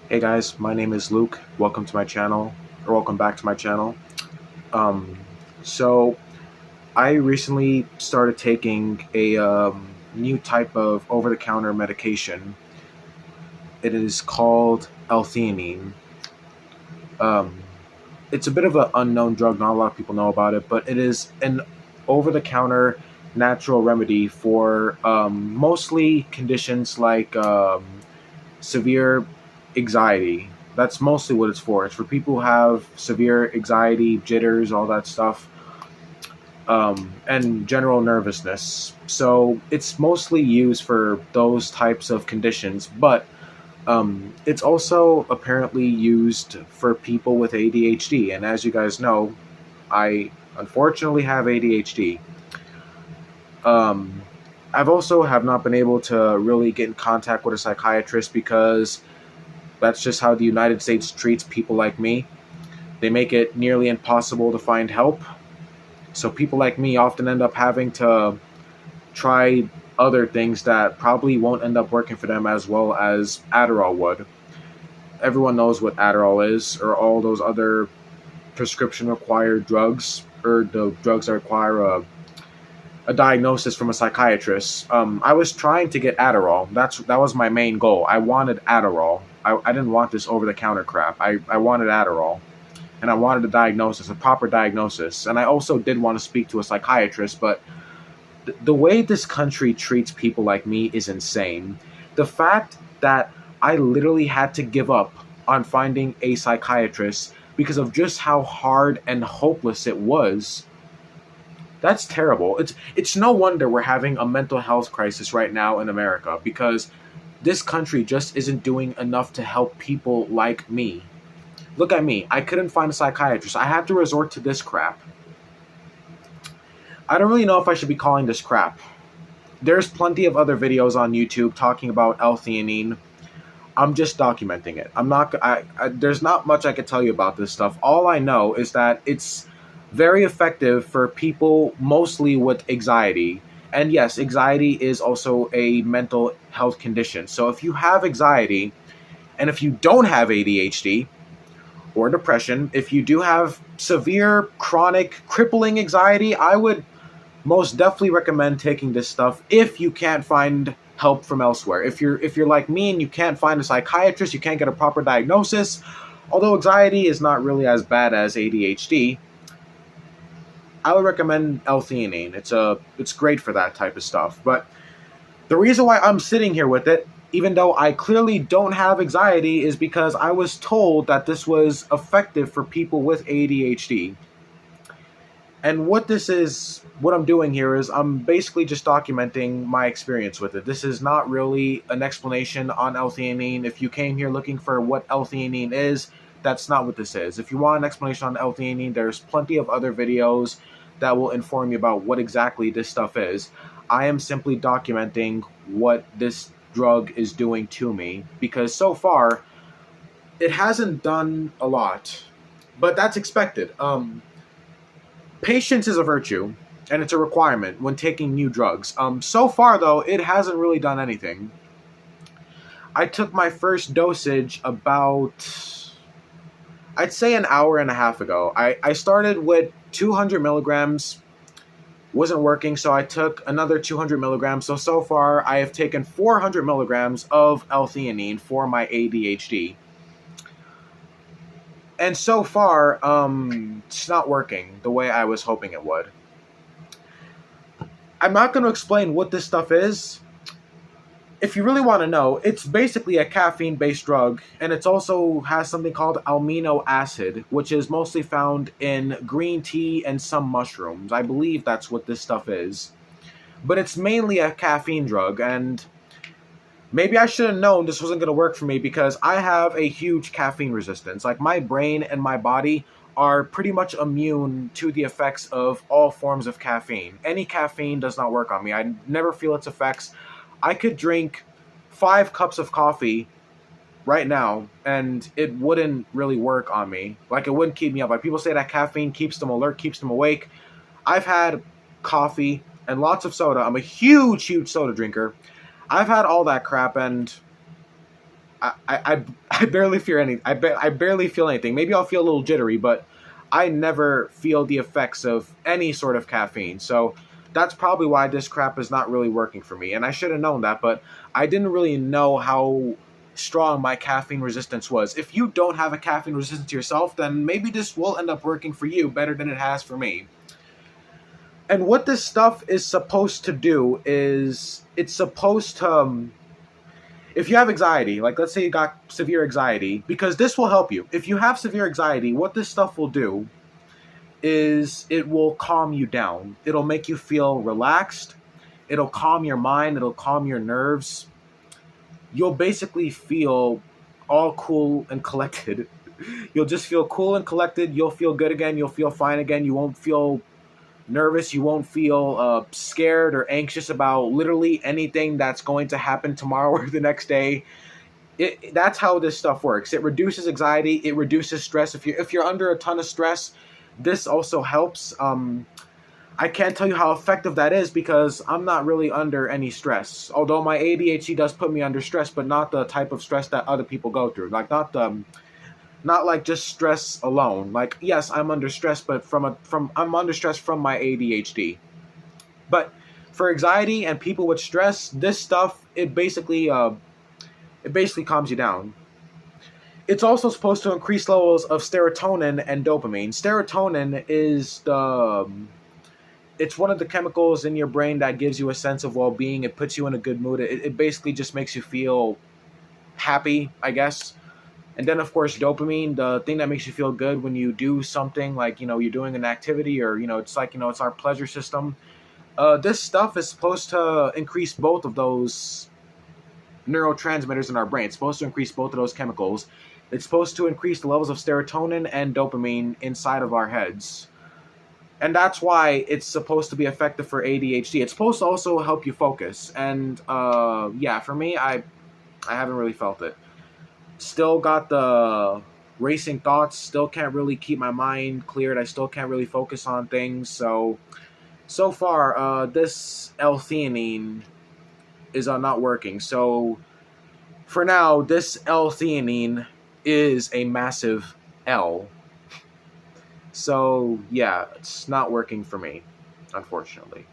Hey guys, my name is Luke. Welcome to my channel, or welcome back to my channel. Um, so I recently started taking a new type of over-the-counter medication. It is called L-theanine. Um, it's a bit of an unknown drug. Not a lot of people know about it, but it is an over-the-counter natural remedy for mostly conditions like severe anxiety. That's mostly what it's for. It's for people who have severe anxiety, jitters, all that stuff, and general nervousness. So it's mostly used for those types of conditions, but it's also apparently used for people with ADHD. And as you guys know, I unfortunately have ADHD. Um, I've also have not been able to really get in contact with a psychiatrist because that's just how the United States treats people like me. They make it nearly impossible to find help. So people like me often end up having to try other things that probably won't end up working for them as well as Adderall would. Everyone knows what Adderall is, or all those other prescription required drugs, or the drugs that require a diagnosis from a psychiatrist. I was trying to get Adderall. That was my main goal. I wanted Adderall. I didn't want this over the counter crap. I wanted Adderall. And I wanted a diagnosis, a proper diagnosis. And I also did want to speak to a psychiatrist, but the way this country treats people like me is insane. The fact that I literally had to give up on finding a psychiatrist because of just how hard and hopeless it was. That's terrible. It's no wonder we're having a mental health crisis right now in America because this country just isn't doing enough to help people like me. Look at me. I couldn't find a psychiatrist. I had to resort to this crap. I don't really know if I should be calling this crap. There's plenty of other videos on YouTube talking about L-theanine. I'm just documenting it. There's not much I could tell you about this stuff. All I know is that it's very effective for people mostly with anxiety. And yes, anxiety is also a mental health condition. So if you have anxiety and if you don't have ADHD or depression, if you do have severe, chronic, crippling anxiety, I would most definitely recommend taking this stuff if you can't find help from elsewhere. If you're like me and you can't find a psychiatrist, you can't get a proper diagnosis, although anxiety is not really as bad as ADHD, I would recommend L-theanine. It's great for that type of stuff. But the reason why I'm sitting here with it, even though I clearly don't have anxiety, is because I was told that this was effective for people with ADHD. And what I'm doing here is I'm basically just documenting my experience with it. This is not really an explanation on L-theanine. If you came here looking for what L-theanine is, that's not what this is. If you want an explanation on L-theanine, there's plenty of other videos that will inform you about what exactly this stuff is. I am simply documenting what this drug is doing to me because so far it hasn't done a lot, but that's expected. Patience is a virtue, and it's a requirement when taking new drugs. So far, though, it hasn't really done anything. I took my first dosage about, I'd say, an hour and a half ago. I started with 200 milligrams, wasn't working, so I took another 200 milligrams. So far, I have taken 400 milligrams of L-theanine for my ADHD. And so far, it's not working the way I was hoping it would. I'm not going to explain what this stuff is. If you really want to know, it's basically a caffeine-based drug, and it also has something called amino acid, which is mostly found in green tea and some mushrooms. I believe that's what this stuff is. But it's mainly a caffeine drug, and maybe I should have known this wasn't going to work for me because I have a huge caffeine resistance. Like, my brain and my body are pretty much immune to the effects of all forms of caffeine. Any caffeine does not work on me. I never feel its effects. I could drink 5 cups of coffee right now and it wouldn't really work on me. Like, it wouldn't keep me up. Like, people say that caffeine keeps them alert, keeps them awake. I've had coffee and lots of soda. I'm a huge soda drinker. I've had all that crap, and I barely feel anything. I barely feel anything. Maybe I'll feel a little jittery, but I never feel the effects of any sort of caffeine. So that's probably why this crap is not really working for me. And I should have known that, but I didn't really know how strong my caffeine resistance was. If you don't have a caffeine resistance yourself, then maybe this will end up working for you better than it has for me. And what this stuff is supposed to do is it's supposed to if you have anxiety, like let's say you got severe anxiety, because this will help you. If you have severe anxiety, what this stuff will do is it will calm you down. It'll make you feel relaxed. It'll calm your mind. It'll calm your nerves. You'll basically feel all cool and collected. You'll just feel cool and collected. You'll feel good again. You'll feel fine again. You won't feel nervous. You won't feel scared or anxious about literally anything that's going to happen tomorrow or the next day. That's how this stuff works. It reduces anxiety. It reduces stress. If you're under a ton of stress, this also helps. I can't tell you how effective that is because I'm not really under any stress. Although my ADHD does put me under stress, but not the type of stress that other people go through. Like not like just stress alone. Like yes, I'm under stress, but I'm under stress from my ADHD. But for anxiety and people with stress, this stuff it basically calms you down. It's also supposed to increase levels of serotonin and dopamine. Serotonin is it's one of the chemicals in your brain that gives you a sense of well-being. It puts you in a good mood. It basically just makes you feel happy, I guess. And then, of course, dopamine, the thing that makes you feel good when you do something like, you're doing an activity or, it's like, it's our pleasure system. This stuff is supposed to increase both of those neurotransmitters in our brain. It's supposed to increase both of those chemicals. It's supposed to increase the levels of serotonin and dopamine inside of our heads. And that's why it's supposed to be effective for ADHD. It's supposed to also help you focus. And, for me, I haven't really felt it. Still got the racing thoughts. Still can't really keep my mind cleared. I still can't really focus on things. So far, this L-theanine is not working. So for now, this L-theanine is a massive L. So yeah, it's not working for me, unfortunately.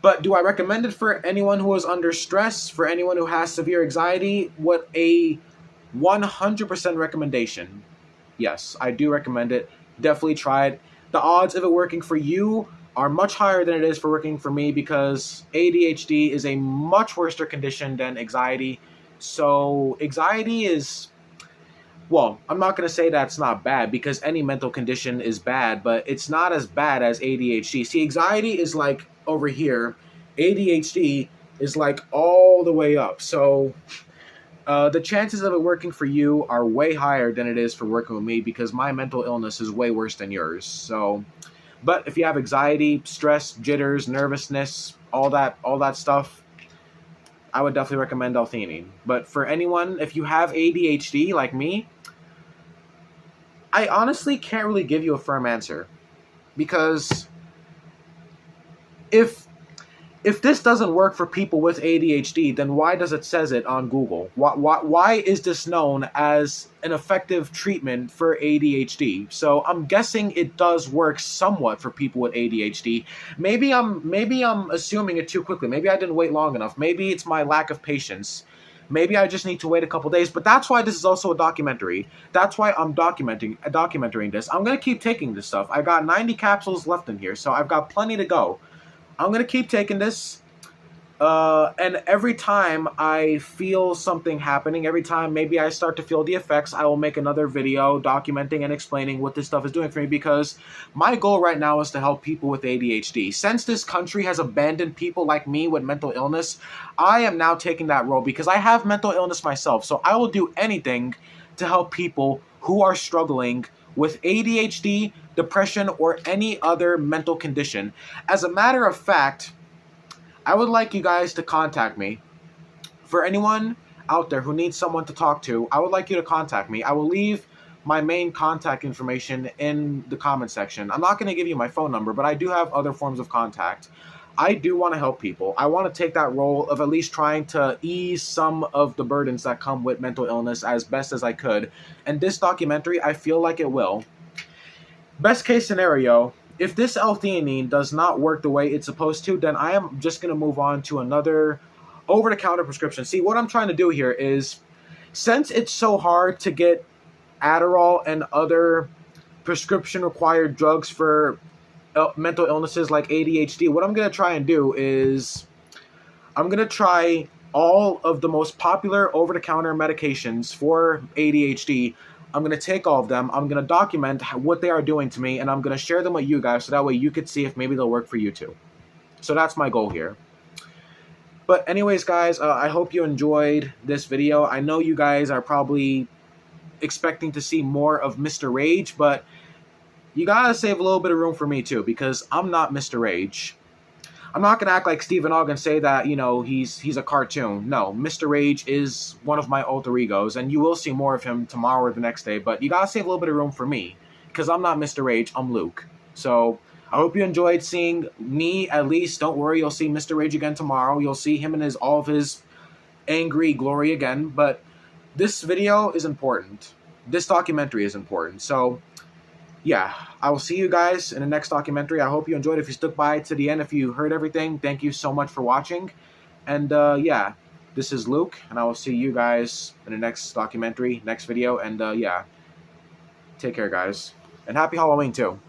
But do I recommend it for anyone who is under stress, for anyone who has severe anxiety? What a 100% recommendation. Yes, I do recommend it. Definitely try it. The odds of it working for you are much higher than it is for working for me because ADHD is a much worse condition than anxiety. So anxiety is, well, I'm not going to say that's not bad because any mental condition is bad, but it's not as bad as ADHD. See, anxiety is like over here. ADHD is like all the way up. So the chances of it working for you are way higher than it is for working with me because my mental illness is way worse than yours. So, but if you have anxiety, stress, jitters, nervousness, all that stuff, I would definitely recommend L-theanine. But for anyone, if you have ADHD like me, I honestly can't really give you a firm answer because if this doesn't work for people with ADHD, then why does it says it on Google? Why is this known as an effective treatment for ADHD? So I'm guessing it does work somewhat for people with ADHD. Maybe I'm assuming it too quickly. Maybe I didn't wait long enough. Maybe it's my lack of patience. Maybe I just need to wait a couple days. But that's why this is also a documentary. That's why I'm documenting this. I'm gonna keep taking this stuff. I got 90 capsules left in here, so I've got plenty to go. I'm going to keep taking this, and every time I feel something happening, every time maybe I start to feel the effects, I will make another video documenting and explaining what this stuff is doing for me because my goal right now is to help people with ADHD. Since this country has abandoned people like me with mental illness, I am now taking that role because I have mental illness myself, so I will do anything to help people who are struggling with ADHD, depression, or any other mental condition. As a matter of fact, I would like you guys to contact me. For anyone out there who needs someone to talk to, I would like you to contact me. I will leave my main contact information in the comment section. I'm not going to give you my phone number, but I do have other forms of contact. I do want to help people. I want to take that role of at least trying to ease some of the burdens that come with mental illness as best as I could. And this documentary, I feel like it will. Best case scenario, if this L-theanine does not work the way it's supposed to, then I am just going to move on to another over-the-counter prescription. See, what I'm trying to do here is, since it's so hard to get Adderall and other prescription-required drugs for mental illnesses like ADHD, what I'm going to try and do is I'm going to try all of the most popular over-the-counter medications for ADHD. I'm going to take all of them, I'm going to document what they are doing to me, and I'm going to share them with you guys so that way you could see if maybe they'll work for you too. So that's my goal here. But anyways, guys, I hope you enjoyed this video. I know you guys are probably expecting to see more of Mr. Rage, but you gotta save a little bit of room for me too, because I'm not Mr. Rage. I'm not gonna act like Stephen Ogg and say that, you know, he's a cartoon. No, Mr. Rage is one of my alter egos, and you will see more of him tomorrow or the next day, but you gotta save a little bit of room for me, because I'm not Mr. Rage, I'm Luke. So, I hope you enjoyed seeing me, at least. Don't worry, you'll see Mr. Rage again tomorrow. You'll see him in all of his angry glory again, but this video is important. This documentary is important, so yeah, I will see you guys in the next documentary. I hope you enjoyed. If you stuck by to the end, if you heard everything, thank you so much for watching. And yeah, this is Luke, and I will see you guys in the next documentary, next video. And yeah, take care, guys. And happy Halloween, too.